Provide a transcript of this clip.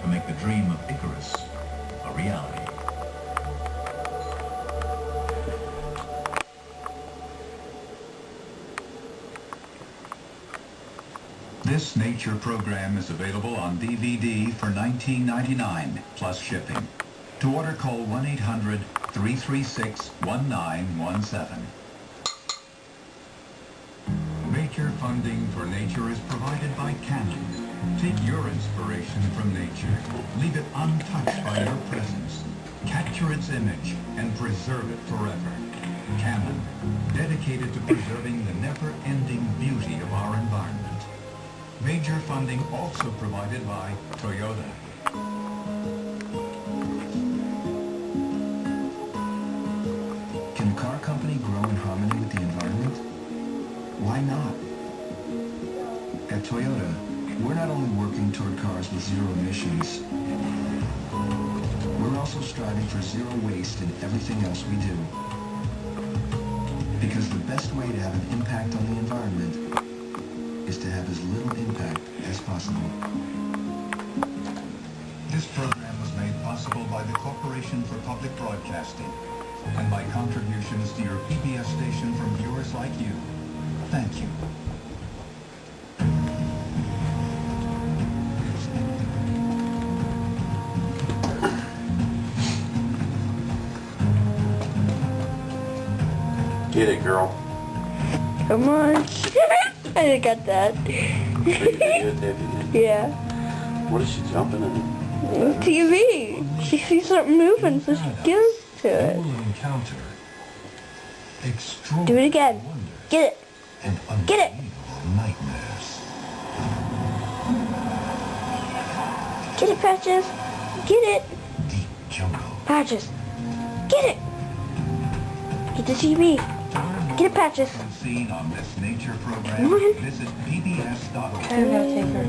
to make the dream of Icarus a reality. This nature program is available on DVD for $19.99 plus shipping. To order, call 1-800-336-1917. Major funding for nature is provided by Canon. Take your inspiration from nature. Leave it untouched by your presence. Capture its image and preserve it forever. Canon, dedicated to preserving the never-ending beauty of our environment. Major funding also provided by Toyota. Can a car company grow in harmony with the environment? Why not? At Toyota, we're not only working toward cars with zero emissions, we're also striving for zero waste in everything else we do. Because the best way to have an impact on the environment is to have as little impact as possible. This program was made possible by the Corporation for Public Broadcasting and by contributions to your PBS station from viewers like you. Thank you. Get it, girl. Come on. I didn't get that. Yeah. What is she jumping in? TV. She sees something moving, so she goes to it. Do it again. Get it. Get it. Nightmares. Get it, Patches. Get it. Deep jungle. Patches. Get it. Get the TV. Get it, Patches. Seen on this nature program, Come on. visit pbs.org. I'm gonna take her.